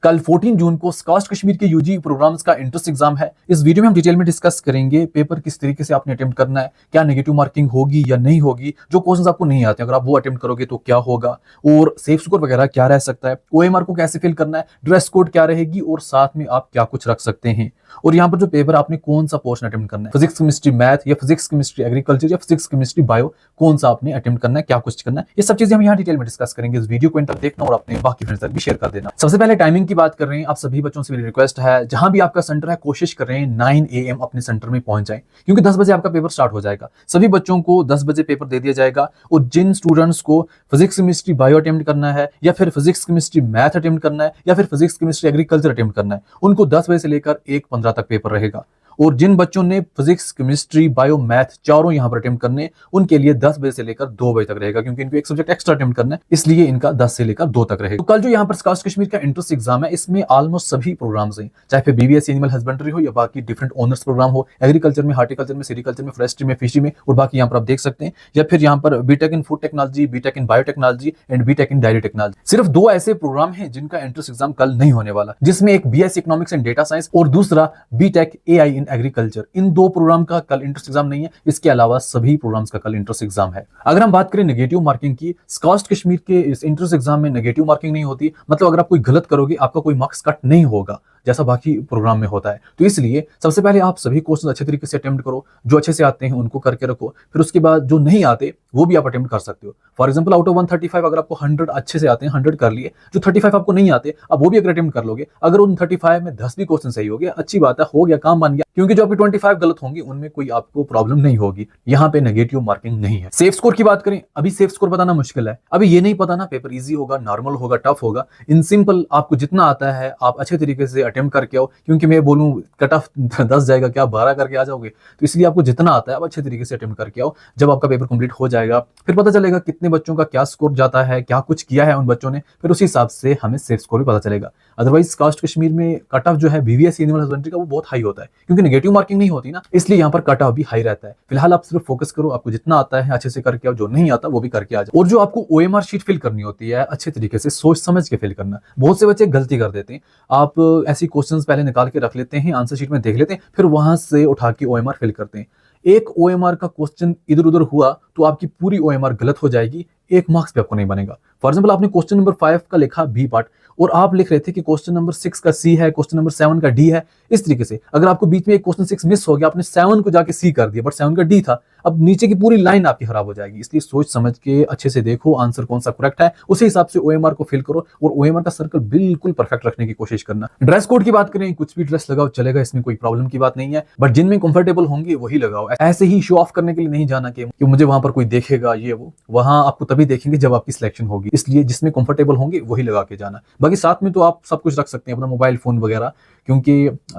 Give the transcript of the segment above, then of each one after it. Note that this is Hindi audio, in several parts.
कल 14 जून को स्कॉस्ट कश्मीर के यूजी प्रोग्राम्स का एंट्रेंस एग्जाम है। इस वीडियो में हम डिटेल में डिस्कस करेंगे पेपर किस तरीके से आपने अटेम्प्ट करना है, क्या नेगेटिव मार्किंग होगी या नहीं होगी, जो क्वेश्चंस आपको नहीं आते अगर आप वो अटेम्प्ट करोगे तो क्या होगा, और सेफ स्कोर वगैरह क्या रह सकता है, ओएमआर को कैसे फिल करना है, ड्रेस कोड क्या रहेगी और साथ में आप क्या कुछ रख सकते हैं, और यहाँ पर जो पेपर आपने कौन सा पोर्शन अटेम्प्ट करना है, फिजिक्स केमिस्ट्री मैथ या फिजिक्स केमिस्ट्री एग्रीकल्चर या फिजिक्स केमिस्ट्री बायो, कौन सा आपने अटेम्प्ट करना है, क्या कुछ करना है, ये सब चीजें हम यहाँ डिटेल में डिस्कस करेंगे। इस वीडियो को एंड तक देखना और अपने बाकी फ्रेंड्स तक भी शेयर कर देना। सबसे पहले टाइमिंग की बात कर रहे हैं, आप सभी बच्चों से मेरी रिक्वेस्ट है जहां भी आपका सेंटर है कोशिश कर रहे हैं 9 AM अपने सेंटर में पहुंच जाएं, क्योंकि 10 बजे आपका पेपर स्टार्ट हो जाएगा। सभी बच्चों को 10 बजे पेपर दे दिया जाएगा, और जिन स्टूडेंट्स को फिजिक्स केमिस्ट्री बायो अटेम्प्ट करना है या फिर फिजिक्स केमिस्ट्री मैथ अटेम्प्ट करना है या फिर फिजिक्स केमिस्ट्री एग्रीकल्चर अटेम्प्ट करना है, उनको 10 बजे से लेकर 1:15 तक पेपर रहेगा। और जिन बच्चों ने फिजिक्स केमिस्ट्री बायो मैथ चारों यहां पर अटेम्प्ट करने, उनके लिए 10 बजे से लेकर 2 बजे तक रहेगा, क्योंकि इनको एक सब्जेक्ट एक्स्ट्रा अटेम्प्ट करना है, इसलिए इनका 10 से लेकर 2 तक रहेगा। तो कल जो यहाँ पर स्कॉस्ट कश्मीर का एंट्रेंस एग्जाम है, इसमें ऑलमोस्ट सभी प्रोग्राम्स हैं, चाहे फिर बीबीएस एनिमल हस्बेंड्री हो या बाकी डिफरेंट ऑनर्स प्रोग्राम हो, एग्रीकल्चर में, हार्टिकल्चर में, सेरिकल्चर में, फॉरेस्ट्री में, फिशरी में, और बाकी यहाँ पर आप देख सकते हैं, या फिर यहाँ पर B Tech in food technology, B Tech in biotechnology and B Tech in dairy technology. सिर्फ 2 ऐसे प्रोग्राम हैं जिनका एंट्रेंस एग्जाम कल नहीं होने वाला, जिसमें एक B Sc economics and data science और दूसरा बीटेक एआई इन एग्रीकल्चर। इन 2 प्रोग्राम का कल एंट्रेंस एग्जाम नहीं है, इसके अलावा सभी प्रोग्राम्स का कल एंट्रेंस एग्जाम है। अगर हम बात करें नेगेटिव मार्किंग की, स्कॉस्ट कश्मीर के इस एंट्रेंस एग्जाम में नेगेटिव मार्किंग नहीं होती, मतलब अगर आप कोई गलत करोगे आपका कोई मार्क्स कट नहीं होगा जैसा बाकी प्रोग्राम में होता है। तो इसलिए सबसे पहले आप सभी क्वेश्चन अच्छे तरीके से अटेम्प्ट करो, जो अच्छे से आते हैं उनको करके रखो, फिर उसके बाद जो नहीं आते वो भी आप अटेम्प्ट कर सकते हो। फॉर एग्जांपल आउट ऑफ 135 अगर आपको 100 अच्छे से आते हैं, 100 कर लिए, जो 35 आपको नहीं आते अब वो भी अगर अटेम्प्ट कर लोगे, अगर उन 35 में 10 भी क्वेश्चन सही हो गया, अच्छी बात है, हो गया, काम बन गया, क्योंकि जो आपके 25 गलत होंगे उनमें कोई आपको प्रॉब्लम नहीं होगी, यहाँ पे नेगेटिव मार्किंग नहीं है। सेफ स्कोर की बात करें, अभी सेफ स्कोर बताना मुश्किल है, अभी ये नहीं पता ना पेपर इजी होगा, नॉर्मल होगा, टफ होगा। इन सिंपल आपको जितना आता है आप अच्छे तरीके से अटेम्प्ट करके आओ, क्योंकि मैं बोलूं कट ऑफ 10 जाएगा क्या 12 करके आ जाओगे, तो इसलिए आपको जितना आता है आप अच्छे तरीके से अटेम्प्ट करके आओ। जब आपका पेपर कंप्लीट हो जाएगा फिर पता चलेगा कितने बच्चों का क्या स्कोर जाता है, क्या कुछ किया है उन बच्चों ने, फिर उसी हिसाब से हमें सेफ स्कोर भी पता चलेगा। अदरवाइज स्कॉस्ट कश्मीर में कट ऑफ जो है बीबीएस एनिमल हस्बेंड्री का वो बहुत हाई होता है, क्योंकि नेगेटिव मार्किंग नहीं होती ना, इसलिए यहाँ पर कट ऑफ भी हाई रहता है। फिलहाल आप सिर्फ फोकस करो, आपको जितना आता है अच्छे से करके आओ, जो नहीं आता वो भी करके आ जाओ। और जो आपको ओएमआर शीट फिल करनी होती है अच्छे तरीके से सोच समझ के फिल करना। बहुत से बच्चे गलती कर देते हैं, आप ऐसी क्वेश्चंस पहले निकाल के रख लेते हैं, आंसर शीट में देख लेते हैं, फिर वहां से उठा के ओएमआर फिल करते हैं। एक ओएमआर का क्वेश्चन इधर उधर हुआ तो आपकी पूरी ओएमआर गलत हो जाएगी, 1 मार्क्स भी आपको नहीं बनेगा। फॉर एग्जांपल आपने क्वेश्चन नंबर 5 का लिखा बी पार्ट और आप लिख रहे थे कि क्वेश्चन नंबर 6 का सी है, क्वेश्चन नंबर 7 का डी है। इस तरीके से अगर आपको बीच में एक क्वेश्चन 6 मिस हो गया, आपने 7 को जाके सी कर दिया बट 7 का डी था, अब नीचे की पूरी लाइन आपकी खराब हो जाएगी। इसलिए सोच समझ के अच्छे से देखो आंसर कौन सा करेक्ट है, उसी हिसाब से ओएमआर को फिल करो और ओएमआर का सर्कल बिल्कुल परफेक्ट रखने की कोशिश करना। ड्रेस कोड की बात करें, कुछ भी ड्रेस लगाओ चलेगा, इसमें कोई प्रॉब्लम की बात नहीं है, बट जिनमें कंफर्टेबल होंगे वही लगाओ। ऐसे ही शो ऑफ करने के लिए नहीं जाना कि मुझे वहां पर कोई देखेगा ये वो, वहां आपको तभी देखेंगे जब आपकी सिलेक्शन होगी, इसलिए जिसमें कंफर्टेबल होंगे वही लगा के जाना। बाकी साथ में तो आप सब कुछ रख सकते हैं, अपना मोबाइल फोन वगैरह, क्योंकि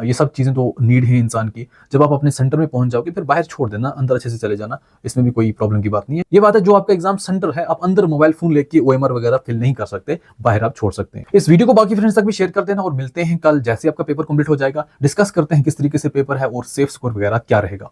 ये सब चीजें तो नीड है इंसान की। जब आप अपने सेंटर में पहुंच जाओगे फिर बाहर छोड़ देना, अंदर अच्छे से चले जाना, इसमें भी कोई प्रॉब्लम की बात नहीं है। ये बात है जो आपका एग्जाम सेंटर है, आप अंदर मोबाइल फोन लेके ओएमआर वगैरह फिल नहीं कर सकते, बाहर आप छोड़ सकते हैं। इस वीडियो को बाकी फ्रेंड्स तक भी शेयर कर देना, और मिलते हैं कल जैसे आपका पेपर कंप्लीट हो जाएगा, डिस्कस करते हैं किस तरीके से पेपर है और सेफ स्कोर वगैरह क्या रहेगा।